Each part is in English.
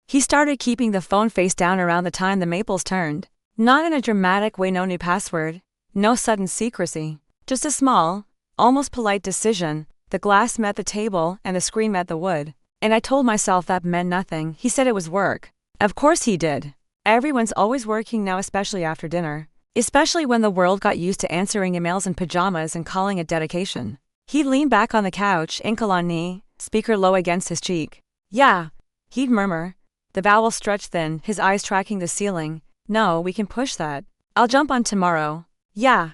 He started keeping the phone face down around the time the maples turned. Not in a dramatic way, no new password, no sudden secrecy. Just a small, almost polite decision. The glass met the table and the screen met the wood. And I told myself that meant nothing. He said it was work. Of course he did. Everyone's always working now, especially after dinner. Especially when the world got used to answering emails in pajamas and calling it dedication. He'd lean back on the couch, ankle on knee, speaker low against his cheek. Yeah, he'd murmur. The vowel stretched thin, his eyes tracking the ceiling. No, we can push that. I'll jump on tomorrow. Yeah,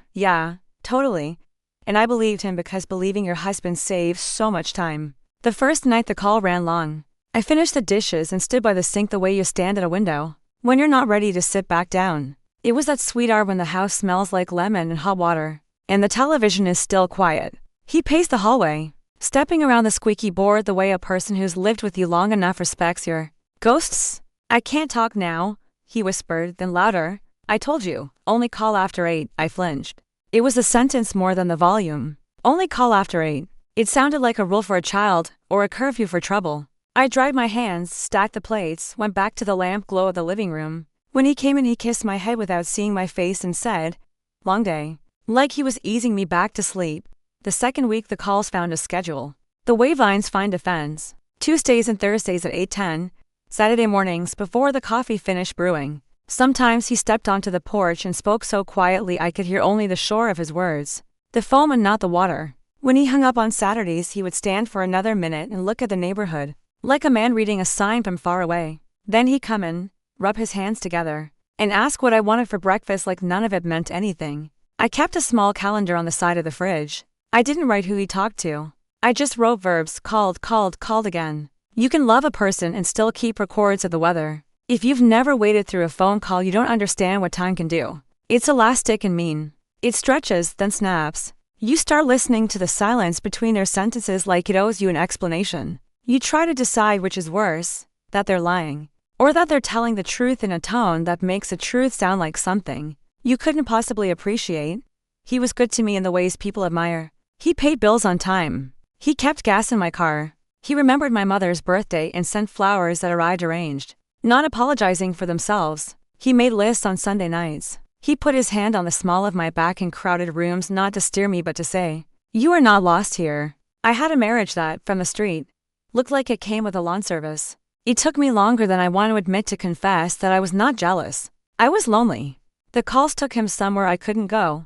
totally. And I believed him because believing your husband saves so much time. The first night the call ran long. I finished the dishes and stood by the sink the way you stand at a window when you're not ready to sit back down. It was that sweet hour when the house smells like lemon and hot water, and the television is still quiet. He paced the hallway, stepping around the squeaky board the way a person who's lived with you long enough respects your ghosts. I can't talk now, he whispered, then louder. I told you, only call after 8, I flinched. It was the sentence more than the volume. Only call after 8. It sounded like a rule for a child, or a curfew for trouble. I dried my hands, stacked the plates, went back to the lamp glow of the living room. When he came in, he kissed my head without seeing my face and said, "Long day." Like he was easing me back to sleep. The second week the calls found a schedule. The Wavines find defense. Tuesdays and Thursdays at 8:10, Saturday mornings before the coffee finished brewing. Sometimes he stepped onto the porch and spoke so quietly I could hear only the shore of his words. The foam and not the water. When he hung up on Saturdays, he would stand for another minute and look at the neighborhood, like a man reading a sign from far away. Then he'd come in, rub his hands together, and ask what I wanted for breakfast like none of it meant anything. I kept a small calendar on the side of the fridge. I didn't write who he talked to. I just wrote verbs, called again. You can love a person and still keep records of the weather. If you've never waited through a phone call, you don't understand what time can do. It's elastic and mean. It stretches, then snaps. You start listening to the silence between their sentences like it owes you an explanation. You try to decide which is worse, that they're lying, or that they're telling the truth in a tone that makes the truth sound like something you couldn't possibly appreciate. He was good to me in the ways people admire. He paid bills on time. He kept gas in my car. He remembered my mother's birthday and sent flowers that arrived arranged, not apologizing for themselves. He made lists on Sunday nights. He put his hand on the small of my back in crowded rooms, not to steer me but to say, "You are not lost here." I had a marriage that, from the street, looked like it came with a lawn service. It took me longer than I want to admit to confess that I was not jealous. I was lonely. The calls took him somewhere I couldn't go,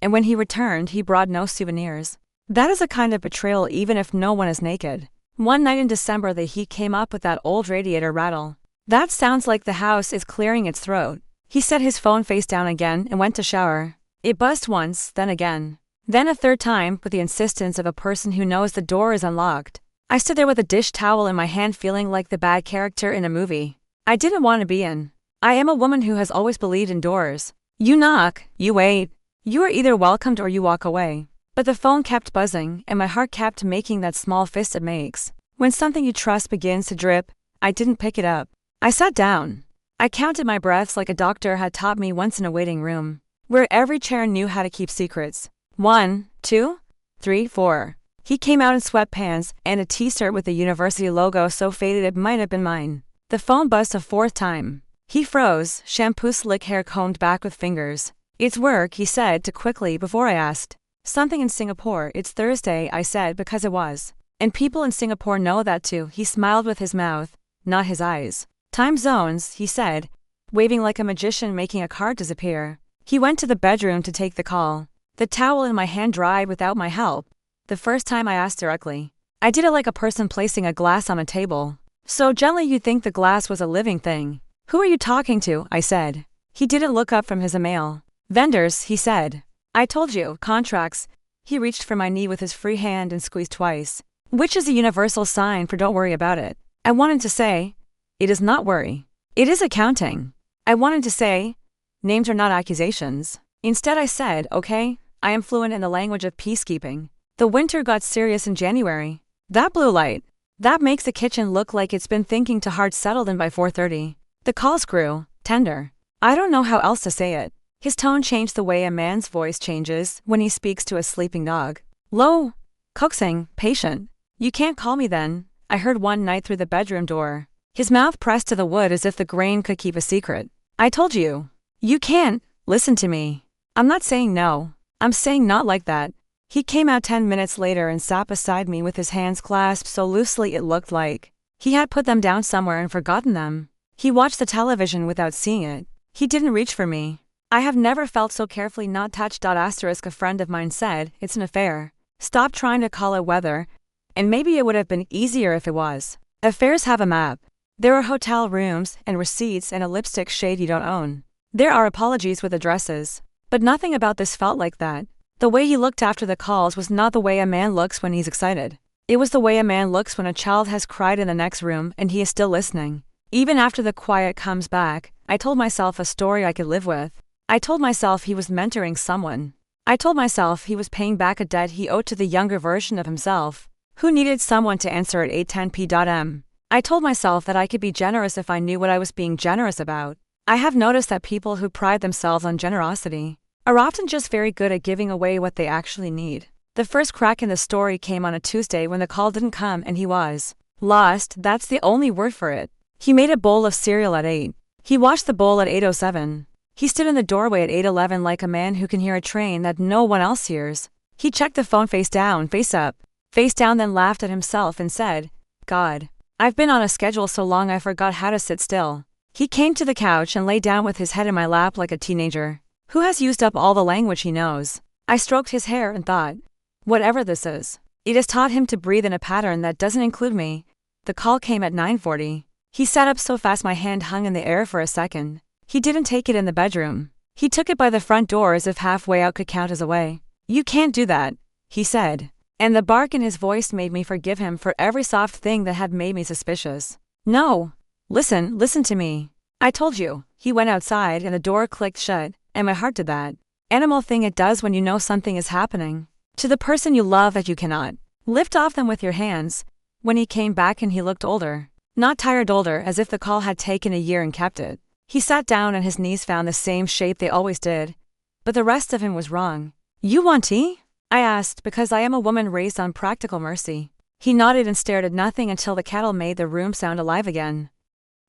and when he returned, he brought no souvenirs. That is a kind of betrayal even if no one is naked. One night in December the heat came up with that old radiator rattle. That sounds like the house is clearing its throat. He set his phone face down again and went to shower. It buzzed once, then again. Then a third time, with the insistence of a person who knows the door is unlocked. I stood there with a dish towel in my hand feeling like the bad character in a movie I didn't want to be in. I am a woman who has always believed in doors. You knock, you wait. You are either welcomed or you walk away. But the phone kept buzzing and my heart kept making that small fist it makes when something you trust begins to drip. I didn't pick it up. I sat down. I counted my breaths like a doctor had taught me once in a waiting room, where every chair knew how to keep secrets. 1, 2, 3, 4. He came out in sweatpants and a t-shirt with the university logo so faded it might have been mine. The phone buzzed a fourth time. He froze, shampoo slick hair combed back with fingers. "It's work," he said too quickly before I asked. "Something in Singapore." "It's Thursday," I said because it was. "And people in Singapore know that too." He smiled with his mouth, not his eyes. "Time zones," he said, waving like a magician making a card disappear. He went to the bedroom to take the call. The towel in my hand dried without my help. The first time I asked directly. I did it like a person placing a glass on a table. So gently you'd think the glass was a living thing. "Who are you talking to?" I said. He didn't look up from his email. "Vendors," he said. "I told you, contracts." He reached for my knee with his free hand and squeezed twice, which is a universal sign for don't worry about it. I wanted to say, "It is not worry. It is accounting." I wanted to say, "Names are not accusations." Instead I said, "Okay, I am fluent in the language of peacekeeping." The winter got serious in January. That blue light. That makes the kitchen look like it's been thinking too hard settled in by 4:30. The calls grew, tender. I don't know how else to say it. His tone changed the way a man's voice changes when he speaks to a sleeping dog. Low, coaxing, patient. "You can't call me then," I heard one night through the bedroom door. his mouth pressed to the wood as if the grain could keep a secret. I told you. You can't. Listen to me. I'm not saying no. I'm saying not like that. He came out 10 minutes later and sat beside me with his hands clasped so loosely it looked like he had put them down somewhere and forgotten them. He watched the television without seeing it. He didn't reach for me. I have never felt so carefully not touched. A friend of mine said, it's an affair. Stop trying to call it weather. And maybe it would have been easier if it was. Affairs have a map. There are hotel rooms and receipts and a lipstick shade you don't own. There are apologies with addresses. But nothing about this felt like that. The way he looked after the calls was not the way a man looks when he's excited. It was the way a man looks when a child has cried in the next room and he is still listening. Even after the quiet comes back, I told myself a story I could live with. I told myself he was mentoring someone. I told myself he was paying back a debt he owed to the younger version of himself, who needed someone to answer at 8:10 p.m. I told myself that I could be generous if I knew what I was being generous about. I have noticed that people who pride themselves on generosity are often just very good at giving away what they actually need. The first crack in the story came on a Tuesday when the call didn't come and he was lost. That's the only word for it. He made a bowl of cereal at 8. He washed the bowl at 8:07. He stood in the doorway at 8:11 like a man who can hear a train that no one else hears. He checked the phone face down, face up, face down, then laughed at himself and said, God, I've been on a schedule so long I forgot how to sit still. He came to the couch and lay down with his head in my lap like a teenager who has used up all the language he knows. I stroked his hair and thought, whatever this is, it has taught him to breathe in a pattern that doesn't include me. The call came at 9:40. He sat up so fast my hand hung in the air for a second. He didn't take it in the bedroom. He took it by the front door as if halfway out could count as away. You can't do that, he said. And the bark in his voice made me forgive him for every soft thing that had made me suspicious. No. Listen to me. I told you. He went outside and the door clicked shut, and my heart did that animal thing it does when you know something is happening to the person you love that you cannot lift off them with your hands. When he came back and he looked older, not tired older, as if the call had taken a year and kept it. He sat down and his knees found the same shape they always did. But the rest of him was wrong. You want tea? I asked, because I am a woman raised on practical mercy. He nodded and stared at nothing until the kettle made the room sound alive again.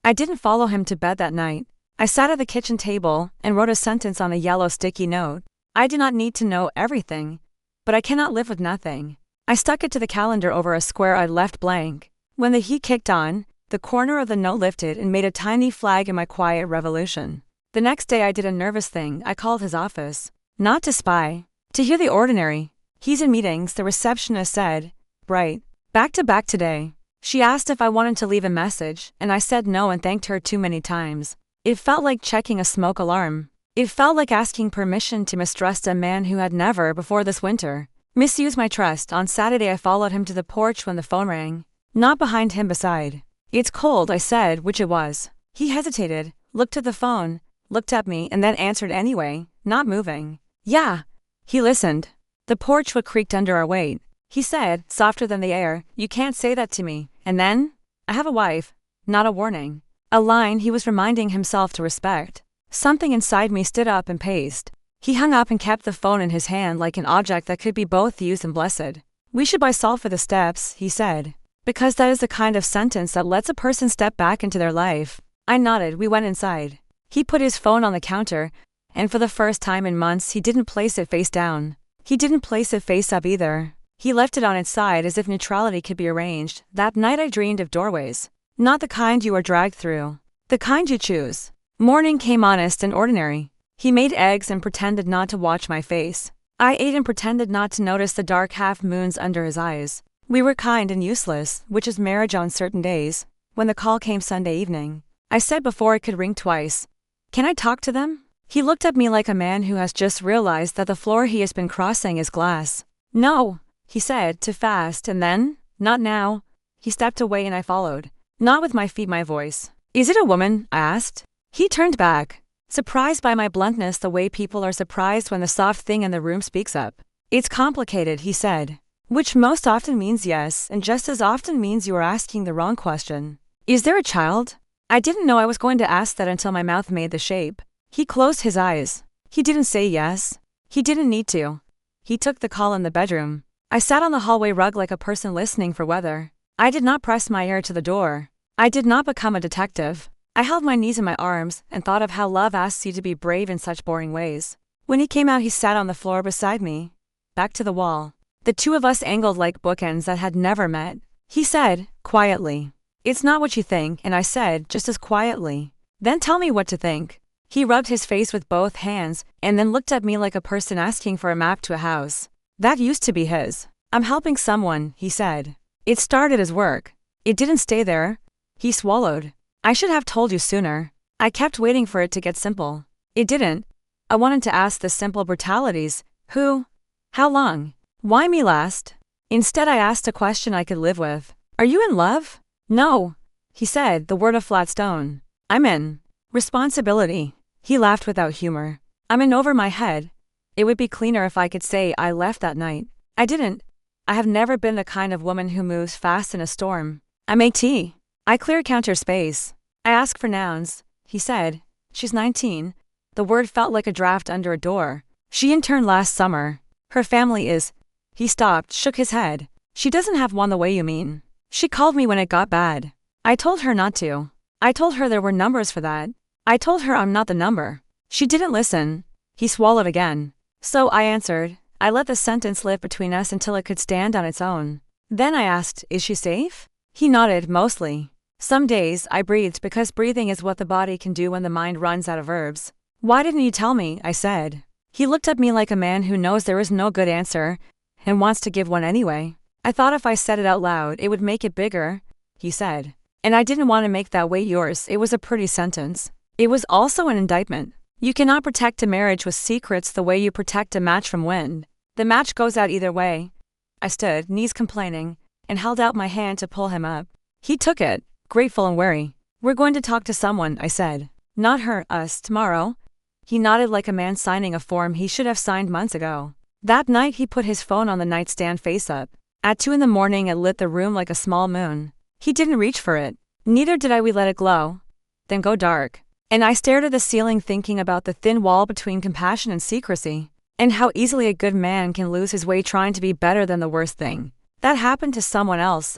I didn't follow him to bed that night. I sat at the kitchen table and wrote a sentence on a yellow sticky note. I do not need to know everything, but I cannot live with nothing. I stuck it to the calendar over a square I'd left blank. When the heat kicked on, the corner of the note lifted and made a tiny flag in my quiet revolution. The next day I did a nervous thing. I called his office. Not to spy. To hear the ordinary. He's in meetings, the receptionist said. Right. Back to back today. She asked if I wanted to leave a message, and I said no and thanked her too many times. It felt like checking a smoke alarm. It felt like asking permission to mistrust a man who had never, before this winter, misused my trust. On Saturday I followed him to the porch when the phone rang. Not behind him, beside. It's cold, I said, which it was. He hesitated, looked at the phone, looked at me, and then answered anyway, not moving. Yeah. He listened. The porch wood creaked under our weight. He said, softer than the air, you can't say that to me. And then? I have a wife. Not a warning. A line he was reminding himself to respect. Something inside me stood up and paced. He hung up and kept the phone in his hand like an object that could be both used and blessed. We should buy salt for the steps, he said. Because that is the kind of sentence that lets a person step back into their life. I nodded. We went inside. He put his phone on the counter, and for the first time in months he didn't place it face down. He didn't place it face up either. He left it on its side as if neutrality could be arranged. That night I dreamed of doorways. Not the kind you are dragged through. The kind you choose. Morning came honest and ordinary. He made eggs and pretended not to watch my face. I ate and pretended not to notice the dark half-moons under his eyes. We were kind and useless, which is marriage on certain days. When the call came Sunday evening, I said before it could ring twice, can I talk to them? He looked at me like a man who has just realized that the floor he has been crossing is glass. No, he said, too fast, and then, not now. He stepped away and I followed. Not with my feet, my voice. Is it a woman? I asked. He turned back, surprised by my bluntness the way people are surprised when the soft thing in the room speaks up. It's complicated, he said. Which most often means yes, and just as often means you are asking the wrong question. Is there a child? I didn't know I was going to ask that until my mouth made the shape. He closed his eyes. He didn't say yes. He didn't need to. He took the call in the bedroom. I sat on the hallway rug like a person listening for weather. I did not press my ear to the door. I did not become a detective. I held my knees in my arms and thought of how love asks you to be brave in such boring ways. When he came out, he sat on the floor beside me, back to the wall. The two of us angled like bookends that had never met. He said, quietly, "It's not what you think," and I said, just as quietly, "Then tell me what to think." He rubbed his face with both hands and then looked at me like a person asking for a map to a house. That used to be his. "I'm helping someone," he said. "It started as work. It didn't stay there." He swallowed. "I should have told you sooner. I kept waiting for it to get simple. It didn't. I wanted to ask the simple brutalities. Who? How long? Why me last? Instead, I asked a question I could live with. Are you in love?" "No," he said, the word a flat stone. "I'm in responsibility." He laughed without humor. "I'm in over my head. It would be cleaner if I could say I left that night. I didn't. I have never been the kind of woman who moves fast in a storm. I make tea. I clear counter space. I ask for nouns," he said. "She's 19. The word felt like a draft under a door. "She interned last summer. Her family is—" He stopped, shook his head. "She doesn't have one the way you mean. She called me when it got bad. I told her not to. I told her there were numbers for that. I told her I'm not the number. She didn't listen." He swallowed again. "So," I answered. I let the sentence live between us until it could stand on its own. Then I asked, "Is she safe?" He nodded, "Mostly." Some days, I breathed, because breathing is what the body can do when the mind runs out of verbs. "Why didn't you tell me?" I said. He looked at me like a man who knows there is no good answer and wants to give one anyway. "I thought if I said it out loud, it would make it bigger," he said. "And I didn't want to make that way yours." It was a pretty sentence. It was also an indictment. You cannot protect a marriage with secrets the way you protect a match from wind. The match goes out either way. I stood, knees complaining, and held out my hand to pull him up. He took it, grateful and wary. "We're going to talk to someone," I said. "Not her, us, tomorrow." He nodded like a man signing a form he should have signed months ago. That night he put his phone on the nightstand face up. At 2 a.m. it lit the room like a small moon. He didn't reach for it. Neither did I. We let it glow, then go dark. And I stared at the ceiling, thinking about the thin wall between compassion and secrecy, and how easily a good man can lose his way trying to be better than the worst thing that happened to someone else.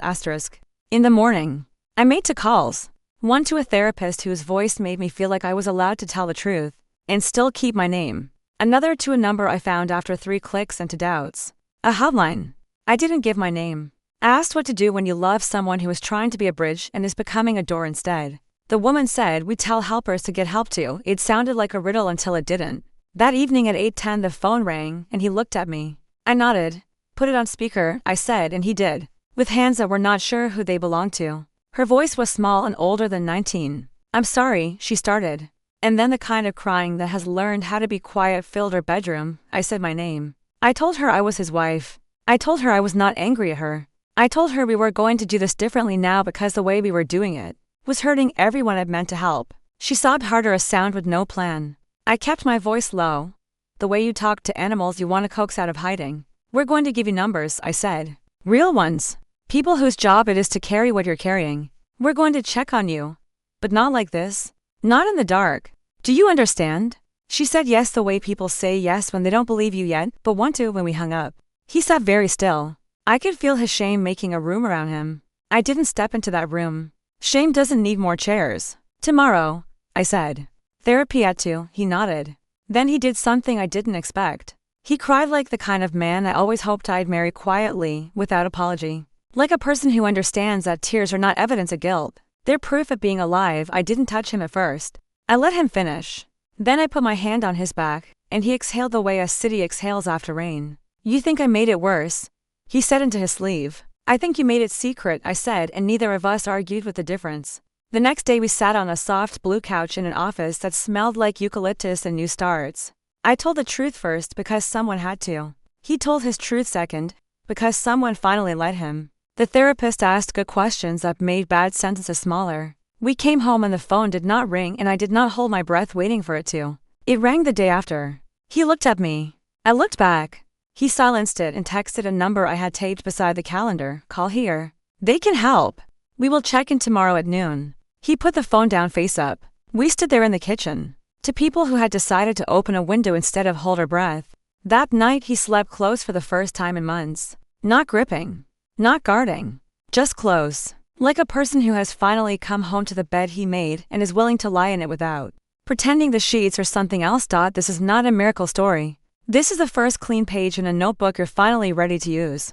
In the morning, I made 2 calls. One to a therapist whose voice made me feel like I was allowed to tell the truth and still keep my name. Another to a number I found after 3 clicks and to doubts. A hotline. I didn't give my name. I asked what to do when you love someone who is trying to be a bridge and is becoming a door instead. The woman said, "We tell helpers to get help too." It sounded like a riddle until it didn't. That evening at 8:10 the phone rang and he looked at me. I nodded. "Put it on speaker," I said, and he did, with hands that were not sure who they belonged to. Her voice was small and older than 19. "I'm sorry," she started. And then the kind of crying that has learned how to be quiet filled her bedroom. I said my name. I told her I was his wife. I told her I was not angry at her. I told her we were going to do this differently now because the way we were doing it was hurting everyone I'd meant to help. She sobbed harder, a sound with no plan. I kept my voice low. "The way you talk to animals you want to coax out of hiding. We're going to give you numbers," I said. "Real ones. People whose job it is to carry what you're carrying. We're going to check on you. But not like this. Not in the dark. Do you understand?" She said yes the way people say yes when they don't believe you yet, but want to when we hung up. He sat very still. I could feel his shame making a room around him. I didn't step into that room. Shame doesn't need more chairs. "Tomorrow," I said. "Therapy at 2, he nodded. Then he did something I didn't expect. He cried like the kind of man I always hoped I'd marry, quietly, without apology. Like a person who understands that tears are not evidence of guilt. They're proof of being alive. I didn't touch him at first. I let him finish. Then I put my hand on his back, and he exhaled the way a city exhales after rain. "You think I made it worse?" he said into his sleeve. "I think you made it secret," I said, and neither of us argued with the difference. The next day we sat on a soft blue couch in an office that smelled like eucalyptus and new starts. I told the truth first because someone had to. He told his truth second, because someone finally let him. The therapist asked good questions that made bad sentences smaller. We came home and the phone did not ring, and I did not hold my breath waiting for it to. It rang the day after. He looked at me. I looked back. He silenced it and texted a number I had taped beside the calendar. "Call here. They can help. We will check in tomorrow at noon." He put the phone down face up. We stood there in the kitchen. To people who had decided to open a window instead of hold her breath. That night he slept close for the first time in months. Not gripping. Not guarding. Just close. Like a person who has finally come home to the bed he made and is willing to lie in it without pretending the sheets are something else. This is not a miracle story. This is the first clean page in a notebook you're finally ready to use.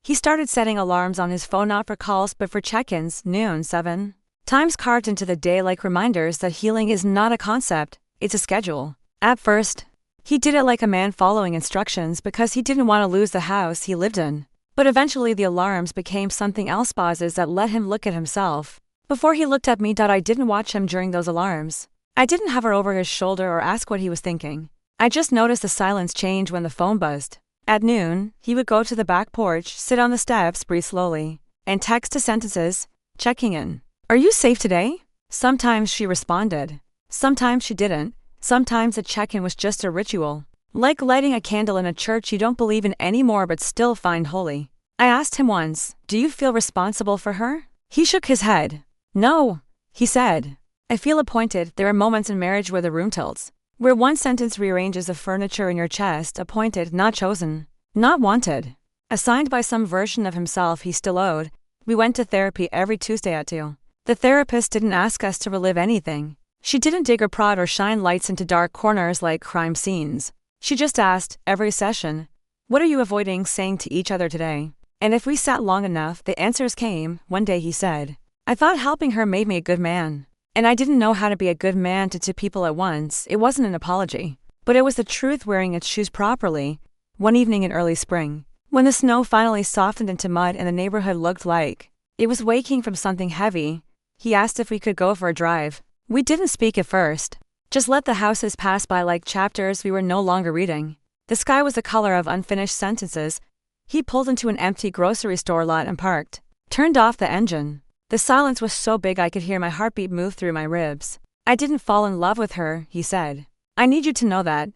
He started setting alarms on his phone, not for calls but for check-ins. Noon, 7 times carved into the day, like reminders that healing is not a concept, it's a schedule. At first, he did it like a man following instructions because he didn't want to lose the house he lived in. But eventually the alarms became something else, pauses that let him look at himself. Before he looked at me. I didn't watch him during those alarms. I didn't hover over his shoulder or ask what he was thinking. I just noticed the silence change when the phone buzzed. At noon, he would go to the back porch, sit on the steps, breathe slowly, and text to sentences, checking in. Are you safe today? Sometimes she responded. Sometimes she didn't. Sometimes a check-in was just a ritual. Like lighting a candle in a church you don't believe in anymore but still find holy. I asked him once, do you feel responsible for her? He shook his head. No, he said. I feel appointed. There are moments in marriage where the room tilts, where one sentence rearranges the furniture in your chest. Appointed, not chosen, not wanted. Assigned by some version of himself he still owed. We went to therapy every Tuesday at 2. The therapist didn't ask us to relive anything. She didn't dig or prod or shine lights into dark corners like crime scenes. She just asked, every session, what are you avoiding saying to each other today? And if we sat long enough, the answers came. One day he said, I thought helping her made me a good man. And I didn't know how to be a good man to two people at once. It wasn't an apology, but it was the truth wearing its shoes properly. One evening in early spring, when the snow finally softened into mud and the neighborhood looked like it was waking from something heavy, he asked if we could go for a drive. We didn't speak at first, just let the houses pass by like chapters we were no longer reading. The sky was the color of unfinished sentences. He pulled into an empty grocery store lot and parked, turned off the engine. The silence was so big I could hear my heartbeat move through my ribs. I didn't fall in love with her, he said. I need you to know that.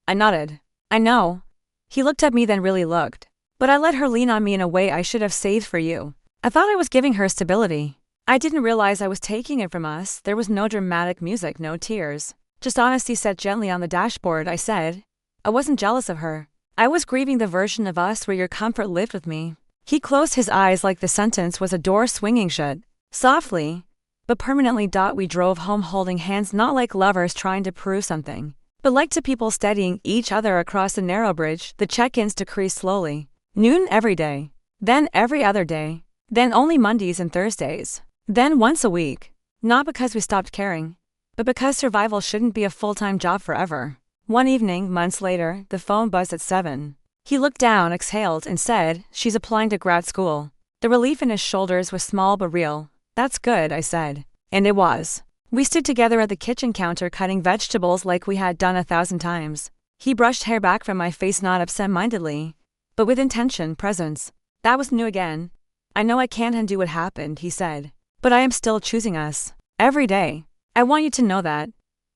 I nodded. I know. He looked at me, then really looked. But I let her lean on me in a way I should have saved for you. I thought I was giving her stability. I didn't realize I was taking it from us. There was no dramatic music, no tears. Just honesty set gently on the dashboard. I said, I wasn't jealous of her. I was grieving the version of us where your comfort lived with me. He closed his eyes like the sentence was a door swinging shut. Softly, but permanently. We drove home holding hands, not like lovers trying to prove something, but like two people steadying each other across the narrow bridge. The check-ins decreased slowly. Noon every day. Then every other day. Then only Mondays and Thursdays. Then once a week. Not because we stopped caring, but because survival shouldn't be a full-time job forever. One evening, months later, the phone buzzed at 7. He looked down, exhaled, and said, she's applying to grad school. The relief in his shoulders was small but real. That's good, I said. And it was. We stood together at the kitchen counter cutting vegetables like we had done 1,000 times. He brushed hair back from my face, not absent-mindedly, but with intention, presence. That was new again. I know I can't undo what happened, he said. But I am still choosing us. Every day. I want you to know that.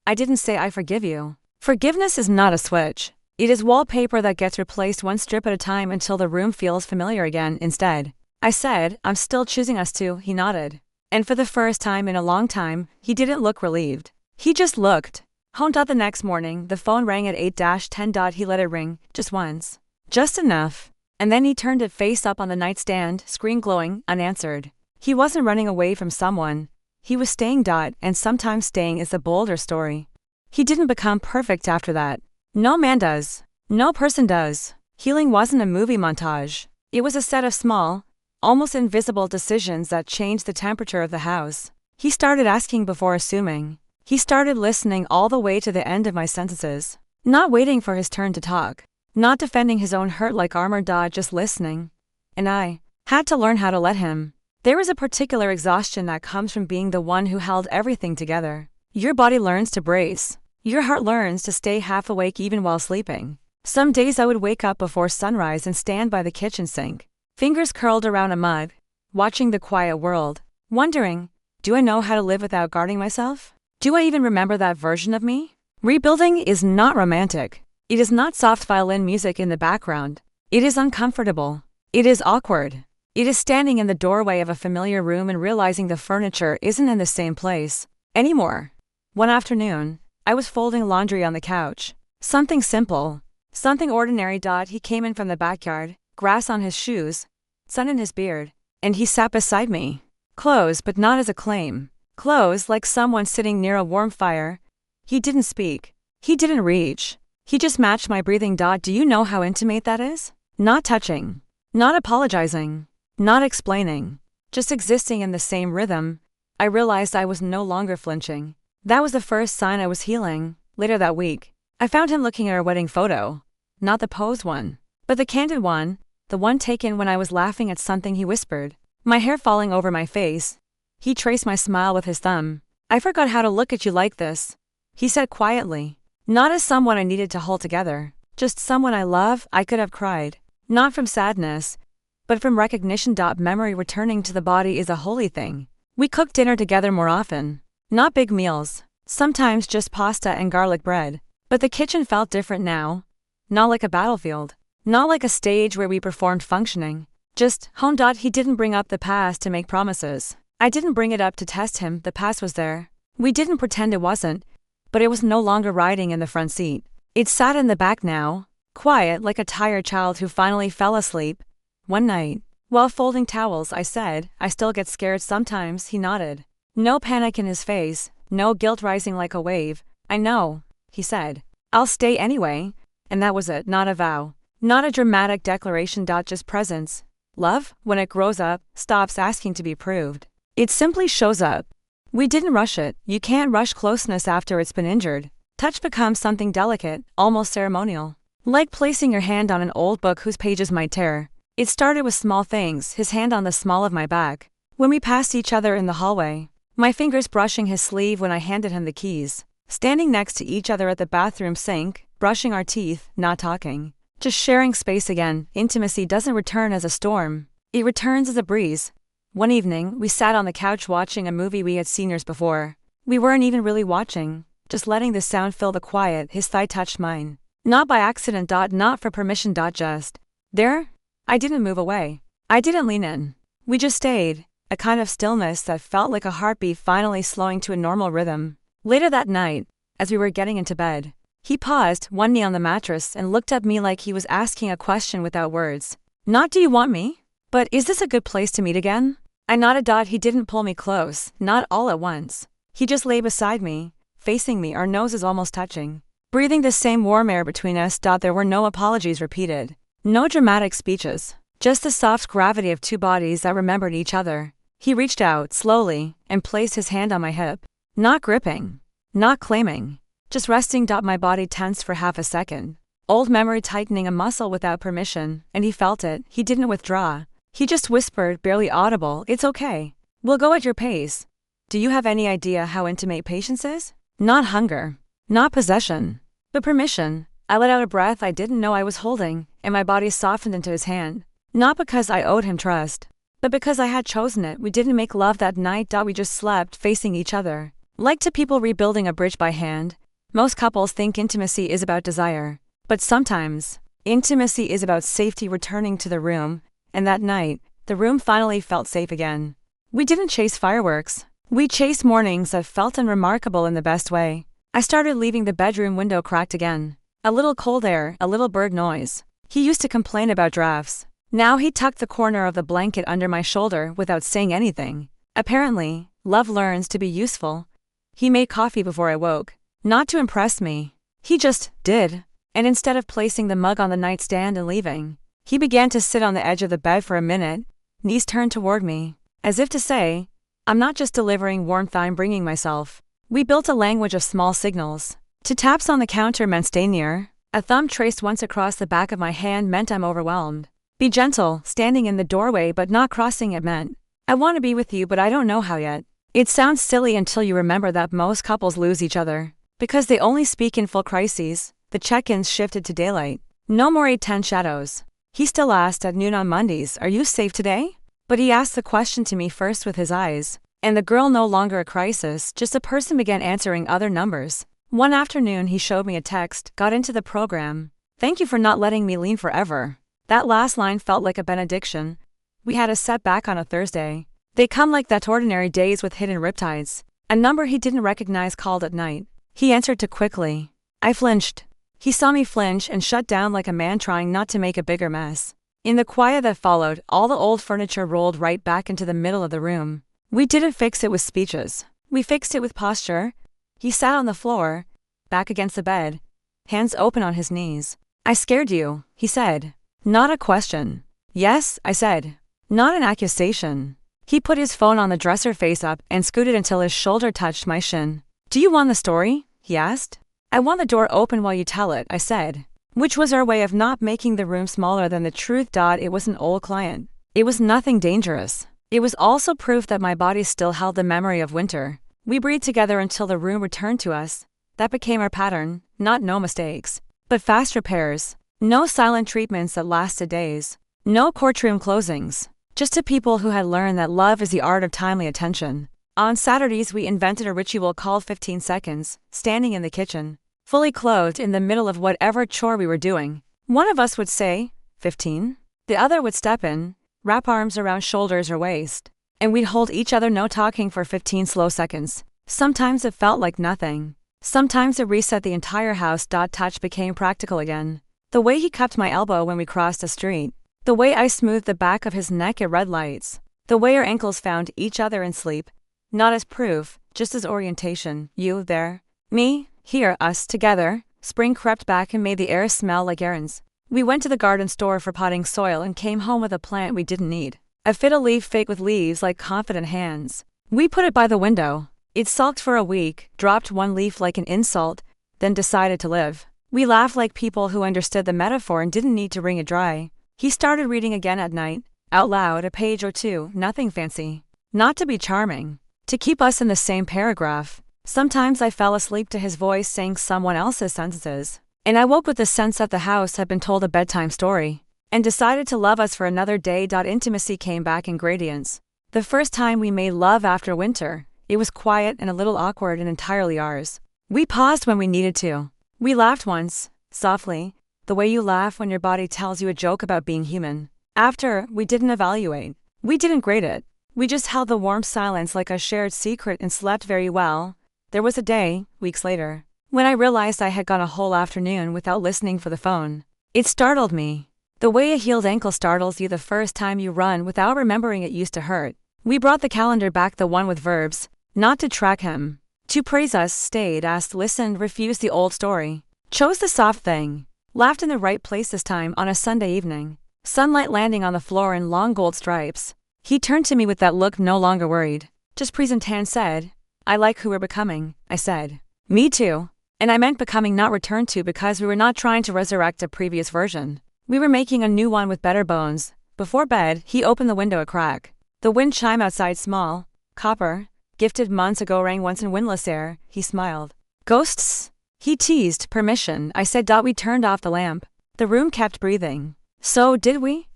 I didn't say I forgive you. Forgiveness is not a switch. It is wallpaper that gets replaced one strip at a time until the room feels familiar again. Instead, I said, I'm still choosing us too. He nodded. And for the first time in a long time, he didn't look relieved. He just looked. Home. The next morning, the phone rang at 8-10. He let it ring, just once. Just enough. And then he turned it face up on the nightstand, screen glowing, unanswered. He wasn't running away from someone. He was staying. And sometimes staying is the bolder story. He didn't become perfect after that. No man does. No person does. Healing wasn't a movie montage. It was a set of small, almost invisible decisions that changed the temperature of the house. He started asking before assuming. He started listening all the way to the end of my sentences. Not waiting for his turn to talk. Not defending his own hurt like armor. Just listening. And I had to learn how to let him. There is a particular exhaustion that comes from being the one who held everything together. Your body learns to brace. Your heart learns to stay half awake even while sleeping. Some days I would wake up before sunrise and stand by the kitchen sink, fingers curled around a mug, watching the quiet world, wondering, do I know how to live without guarding myself? Do I even remember that version of me? Rebuilding is not romantic. It is not soft violin music in the background. It is uncomfortable. It is awkward. It is standing in the doorway of a familiar room and realizing the furniture isn't in the same place anymore. One afternoon, I was folding laundry on the couch. Something simple. Something ordinary. He came in from the backyard, grass on his shoes, sun in his beard, and he sat beside me. Close, but not as a claim. Close, like someone sitting near a warm fire. He didn't speak. He didn't reach. He just matched my breathing. Do you know how intimate that is? Not touching. Not apologizing. Not explaining. Just existing in the same rhythm. I realized I was no longer flinching. That was the first sign I was healing. Later that week, I found him looking at our wedding photo. Not the posed one, but the candid one, the one taken when I was laughing at something he whispered. My hair falling over my face. He traced my smile with his thumb. I forgot how to look at you like this, he said quietly. Not as someone I needed to hold together, just someone I love. I could have cried. Not from sadness, but from recognition. Memory returning to the body is a holy thing. We cooked dinner together more often. Not big meals, sometimes just pasta and garlic bread. But the kitchen felt different now. Not like a battlefield. Not like a stage where we performed functioning. Just home. He didn't bring up the past to make promises. I didn't bring it up to test him. The past was there. We didn't pretend it wasn't. But it was no longer riding in the front seat. It sat in the back now, quiet like a tired child who finally fell asleep. One night, while folding towels, I said, I still get scared sometimes. He nodded. No panic in his face, no guilt rising like a wave. I know, he said. I'll stay anyway. And that was it. Not a vow. Not a dramatic declaration. Just presence. Love, when it grows up, stops asking to be proved. It simply shows up. We didn't rush it. You can't rush closeness after it's been injured. Touch becomes something delicate, almost ceremonial. Like placing your hand on an old book whose pages might tear. It started with small things, his hand on the small of my back. When we passed each other in the hallway. My fingers brushing his sleeve when I handed him the keys. Standing next to each other at the bathroom sink, brushing our teeth, not talking. Just sharing space again. Intimacy doesn't return as a storm. It returns as a breeze. One evening, we sat on the couch watching a movie we had seen years before. We weren't even really watching, just letting the sound fill the quiet. His thigh touched mine. Not by accident. Not for permission. Just there. I didn't move away. I didn't lean in. We just stayed. A kind of stillness that felt like a heartbeat finally slowing to a normal rhythm. Later that night, as we were getting into bed, he paused, one knee on the mattress, and looked at me like he was asking a question without words. Not do you want me? But is this a good place to meet again? I nodded. He didn't pull me close, not all at once. He just lay beside me, facing me, our noses almost touching. Breathing the same warm air between us. There were no apologies repeated. No dramatic speeches. Just the soft gravity of two bodies that remembered each other. He reached out, slowly, and placed his hand on my hip. Not gripping. Not claiming. Just resting. My body tensed for half a second. Old memory tightening a muscle without permission, and he felt it. He didn't withdraw. He just whispered, barely audible, it's okay. We'll go at your pace. Do you have any idea how intimate patience is? Not hunger. Not possession. But permission. I let out a breath I didn't know I was holding, and my body softened into his hand. Not because I owed him trust, but because I had chosen it. We didn't make love that night. We just slept, facing each other. Like two people rebuilding a bridge by hand. Most couples think intimacy is about desire. But sometimes, intimacy is about safety. Returning to the room, and that night, the room finally felt safe again. We didn't chase fireworks. We chased mornings that felt unremarkable in the best way. I started leaving the bedroom window cracked again. A little cold air, a little bird noise. He used to complain about drafts. Now he tucked the corner of the blanket under my shoulder without saying anything. Apparently, love learns to be useful. He made coffee before I woke. Not to impress me. He just did. And instead of placing the mug on the nightstand and leaving, he began to sit on the edge of the bed for a minute, knees turned toward me, as if to say, I'm not just delivering warmth, I'm bringing myself. We built a language of small signals. Two taps on the counter meant stay near. A thumb traced once across the back of my hand meant I'm overwhelmed. Be gentle, standing in the doorway but not crossing it meant, I want to be with you but I don't know how yet. It sounds silly until you remember that most couples lose each other, because they only speak in full crises. The check-ins shifted to daylight. No more 8:10 shadows. He still asked at noon on Mondays, are you safe today? But he asked the question to me first with his eyes. And the girl no longer a crisis, just a person began answering other numbers. One afternoon he showed me a text, got into the program. Thank you for not letting me lean forever. That last line felt like a benediction. We had a setback on a Thursday. They come like that, ordinary days with hidden riptides. A number he didn't recognize called at night. He answered too quickly. I flinched. He saw me flinch and shut down like a man trying not to make a bigger mess. In the quiet that followed, all the old furniture rolled right back into the middle of the room. We didn't fix it with speeches. We fixed it with posture. He sat on the floor, back against the bed, hands open on his knees. I scared you, he said. Not a question. Yes, I said. Not an accusation. He put his phone on the dresser face up and scooted until his shoulder touched my shin. Do you want the story? He asked. I want the door open while you tell it, I said. Which was our way of not making the room smaller than the truth. It was an old client. It was nothing dangerous. It was also proof that my body still held the memory of winter. We breathed together until the room returned to us. That became our pattern, not no mistakes, but fast repairs. No silent treatments that lasted days. No courtroom closings. Just to people who had learned that love is the art of timely attention. On Saturdays we invented a ritual called 15 seconds, standing in the kitchen, fully clothed in the middle of whatever chore we were doing. One of us would say, 15? The other would step in, wrap arms around shoulders or waist, and we'd hold each other no talking for 15 slow seconds. Sometimes it felt like nothing. Sometimes it reset the entire house. Touch became practical again. The way he cupped my elbow when we crossed the street. The way I smoothed the back of his neck at red lights. The way our ankles found each other in sleep. Not as proof, just as orientation. You there, me, here, us, together. Spring crept back and made the air smell like errands. We went to the garden store for potting soil and came home with a plant we didn't need. A fiddle leaf fake with leaves like confident hands. We put it by the window. It sulked for a week, dropped one leaf like an insult, then decided to live. We laughed like people who understood the metaphor and didn't need to wring it dry. He started reading again at night, out loud, a page or two, nothing fancy. Not to be charming. To keep us in the same paragraph. Sometimes I fell asleep to his voice saying someone else's sentences. And I woke with the sense that the house had been told a bedtime story. And decided to love us for another day. Intimacy came back in gradients. The first time we made love after winter, it was quiet and a little awkward and entirely ours. We paused when we needed to. We laughed once, softly, the way you laugh when your body tells you a joke about being human. After, we didn't evaluate. We didn't grade it. We just held the warm silence like a shared secret and slept very well. There was a day, weeks later, when I realized I had gone a whole afternoon without listening for the phone. It startled me. The way a healed ankle startles you the first time you run without remembering it used to hurt. We brought the calendar back, the one with verbs, not to track him. To praise us, stayed, asked, listened, refused the old story. Chose the soft thing. Laughed in the right place this time on a Sunday evening. Sunlight landing on the floor in long gold stripes. He turned to me with that look, no longer worried. Just present, said. I like who we're becoming, I said. Me too. And I meant becoming, not returned to, because we were not trying to resurrect a previous version. We were making a new one with better bones. Before bed, he opened the window a crack. The wind chime outside, small, copper, gifted months ago, rang once in windless air. He smiled. Ghosts? He teased. Permission, I said. We turned off the lamp. The room kept breathing. So, did we?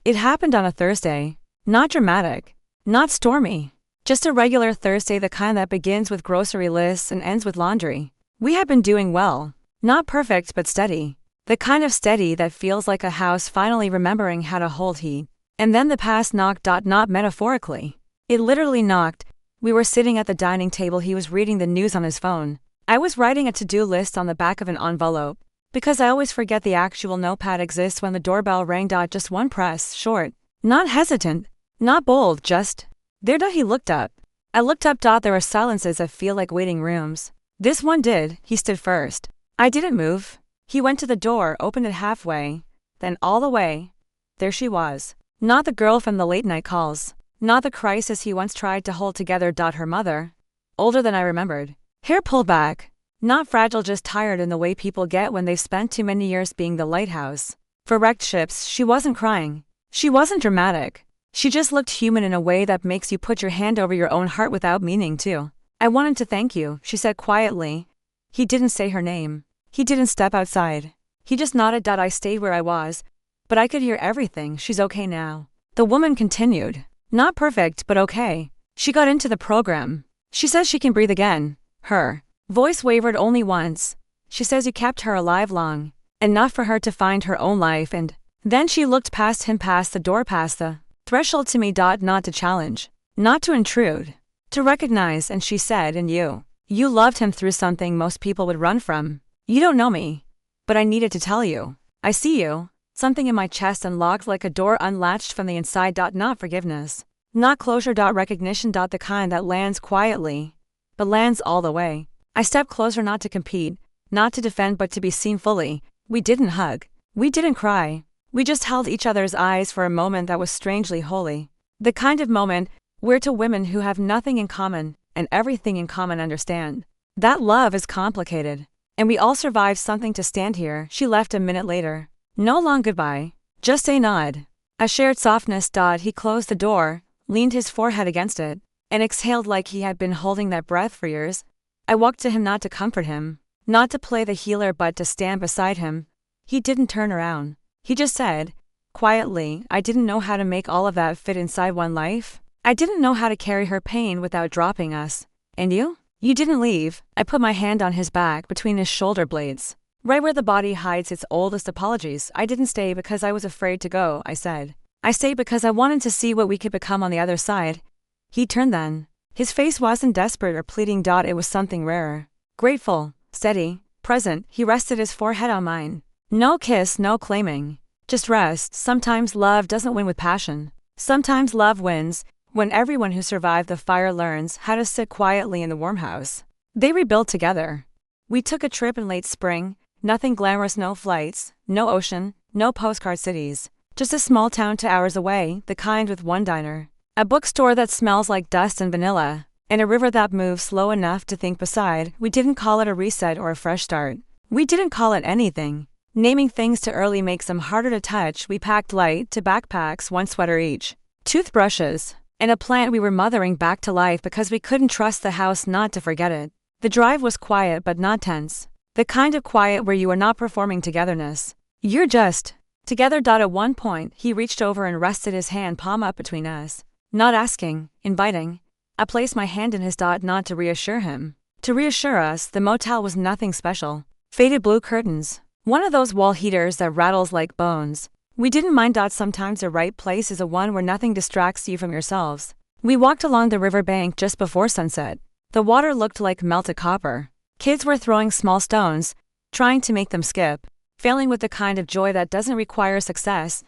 It happened on a Thursday. Not dramatic. Not stormy. Just a regular Thursday, the kind that begins with grocery lists and ends with laundry. We had been doing well. Not perfect, but steady. The kind of steady that feels like a house finally remembering how to hold heat. And then the past knocked. Not metaphorically. It literally knocked. We were sitting at the dining table. He was reading the news on his phone. I was writing a to-do list on the back of an envelope. Because I always forget the actual notepad exists when the doorbell rang. Just one press, short. Not hesitant. Not bold, just. There. He looked up. I looked up. There are silences that feel like waiting rooms. This one did. He stood first. I didn't move. He went to the door, opened it halfway, then all the way. There she was. Not the girl from the late night calls. Not the crisis he once tried to hold together. Her mother. Older than I remembered. Hair pulled back. Not fragile, just tired in the way people get when they've spent too many years being the lighthouse for wrecked ships. She wasn't crying. She wasn't dramatic. She just looked human in a way that makes you put your hand over your own heart without meaning to. I wanted to thank you, she said quietly. He didn't say her name. He didn't step outside. He just nodded. I stayed where I was, but I could hear everything. She's okay now. The woman continued. Not perfect, but okay. She got into the program. She says she can breathe again. Her voice wavered only once. She says you kept her alive long enough for her to find her own life, and then she looked past him, past the door, past the threshold to me. Not to challenge. Not to intrude. To recognize, and she said, and you loved him through something most people would run from. You don't know me. But I needed to tell you. I see you. Something in my chest unlocked like a door unlatched from the inside. Not forgiveness. Not closure. Recognition. The kind that lands quietly, but lands all the way. I stepped closer, not to compete, not to defend, but to be seen fully. We didn't hug. We didn't cry. We just held each other's eyes for a moment that was strangely holy. The kind of moment where two women who have nothing in common and everything in common understand that love is complicated. And we all survived something to stand here. She left a minute later. No long goodbye, just a nod. A shared softness. He closed the door, leaned his forehead against it, and exhaled like he had been holding that breath for years. I walked to him, not to comfort him, not to play the healer, but to stand beside him. He didn't turn around. He just said, quietly, I didn't know how to make all of that fit inside one life. I didn't know how to carry her pain without dropping us. And you? You didn't leave. I put my hand on his back between his shoulder blades, right where the body hides its oldest apologies. I didn't stay because I was afraid to go, I said. I stayed because I wanted to see what we could become on the other side. He turned then. His face wasn't desperate or pleading. It was something rarer. Grateful, steady, present. He rested his forehead on mine. No kiss, no claiming. Just rest. Sometimes love doesn't win with passion. Sometimes love wins when everyone who survived the fire learns how to sit quietly in the warm house. They rebuilt together. We took a trip in late spring. Nothing glamorous, no flights, no ocean, no postcard cities. Just a small town 2 hours away, the kind with one diner, a bookstore that smells like dust and vanilla, and a river that moves slow enough to think beside. We didn't call it a reset or a fresh start. We didn't call it anything. Naming things too early makes them harder to touch. We packed light, 2 backpacks, 1 sweater each, toothbrushes, and a plant we were mothering back to life because we couldn't trust the house not to forget it. The drive was quiet but not tense. The kind of quiet where you are not performing togetherness. You're just together. At one point, he reached over and rested his hand palm up between us. Not asking, inviting. I placed my hand in his. Not to reassure him. To reassure us, the motel was nothing special. Faded blue curtains. One of those wall heaters that rattles like bones. We didn't mind. Sometimes the right place is a one where nothing distracts you from yourselves. We walked along the riverbank just before sunset. The water looked like melted copper. Kids were throwing small stones, trying to make them skip, failing with the kind of joy that doesn't require success.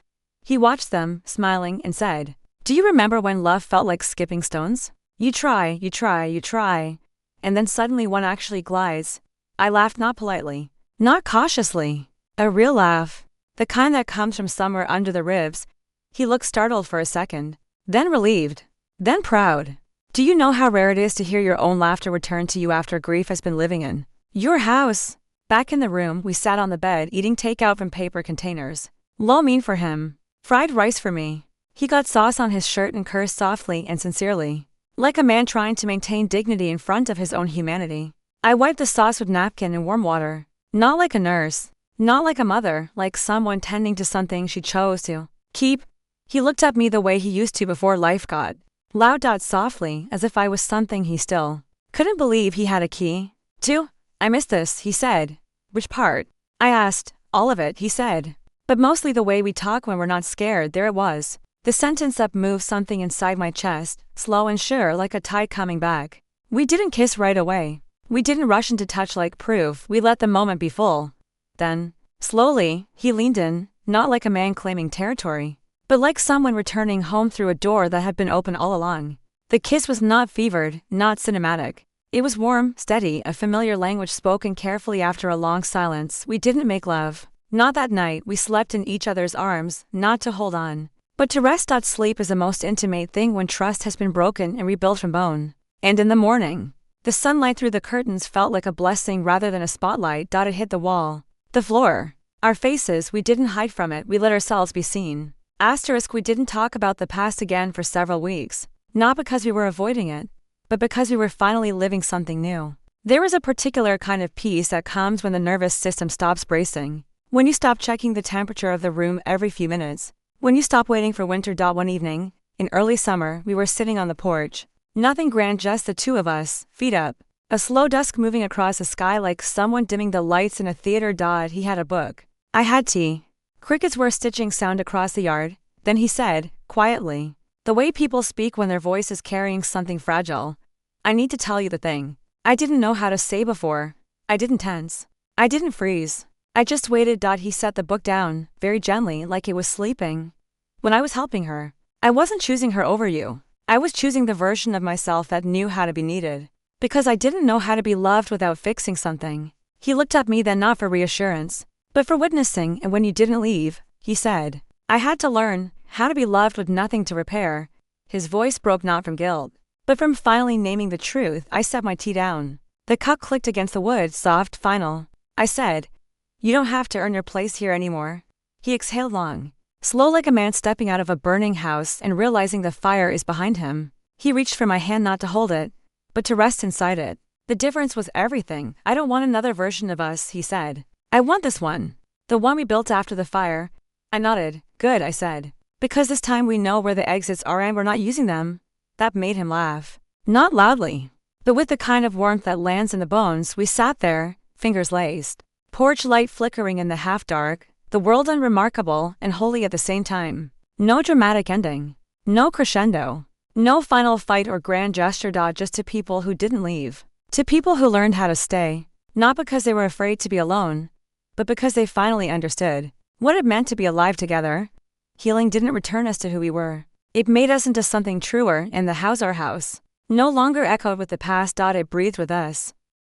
He watched them, smiling, and said, Do you remember when love felt like skipping stones? You try, you try, you try, and then suddenly one actually glides. I laughed, not politely, not cautiously. A real laugh. The kind that comes from somewhere under the ribs. He looked startled for a second, then relieved, then proud. Do you know how rare it is to hear your own laughter return to you after grief has been living in your house? Back in the room, we sat on the bed eating takeout from paper containers. Lo mein for him. Fried rice for me. He got sauce on his shirt and cursed softly and sincerely, like a man trying to maintain dignity in front of his own humanity. I wiped the sauce with napkin and warm water. Not like a nurse. Not like a mother, like someone tending to something she chose to keep. He looked at me the way he used to before life got loud. Softly, as if I was something he still couldn't believe he had a key to. I miss this, he said. Which part? I asked. All of it, he said. But mostly the way we talk when we're not scared. There it was. The sentence that moved something inside my chest, slow and sure, like a tide coming back. We didn't kiss right away. We didn't rush into touch like proof. We let the moment be full. Then, slowly, he leaned in, not like a man claiming territory, but like someone returning home through a door that had been open all along. The kiss was not fevered, not cinematic. It was warm, steady, a familiar language spoken carefully after a long silence. We didn't make love. Not that night. We slept in each other's arms, not to hold on, but to rest. Sleep is the most intimate thing when trust has been broken and rebuilt from bone. And in the morning, the sunlight through the curtains felt like a blessing rather than a spotlight. It hit the wall, the floor, our faces. We didn't hide from it. We let ourselves be seen. We didn't talk about the past again for several weeks, not because we were avoiding it, but because we were finally living something new. There is a particular kind of peace that comes when the nervous system stops bracing, when you stop checking the temperature of the room every few minutes, when you stop waiting for winter. One evening, in early summer, we were sitting on the porch. Nothing grand, just the two of us, feet up. A slow dusk moving across the sky like someone dimming the lights in a theater. He had a book. I had tea. Crickets were stitching sound across the yard. Then he said, quietly, the way people speak when their voice is carrying something fragile. I need to tell you the thing I didn't know how to say before. I didn't tense. I didn't freeze. I just waited. He set the book down, very gently, like it was sleeping. When I was helping her, I wasn't choosing her over you. I was choosing the version of myself that knew how to be needed. Because I didn't know how to be loved without fixing something. He looked at me then, not for reassurance, but for witnessing, and when you didn't leave, he said, I had to learn how to be loved with nothing to repair. His voice broke not from guilt, but from finally naming the truth. I set my tea down. The cup clicked against the wood, soft, final. I said, you don't have to earn your place here anymore. He exhaled long, slow like a man stepping out of a burning house and realizing the fire is behind him. He reached for my hand, not to hold it, but to rest inside it. The difference was everything. I don't want another version of us, he said. I want this one. The one we built after the fire. I nodded. Good, I said. Because this time we know where the exits are and we're not using them. That made him laugh. Not loudly, but with the kind of warmth that lands in the bones. We sat there, fingers laced, porch light flickering in the half-dark, the world unremarkable and holy at the same time. No dramatic ending. No crescendo. No final fight or grand gesture. Just to people who didn't leave. To people who learned how to stay, not because they were afraid to be alone, but because they finally understood what it meant to be alive together. Healing didn't return us to who we were. It made us into something truer, and the house, our house, no longer echoed with the past. It breathed with us.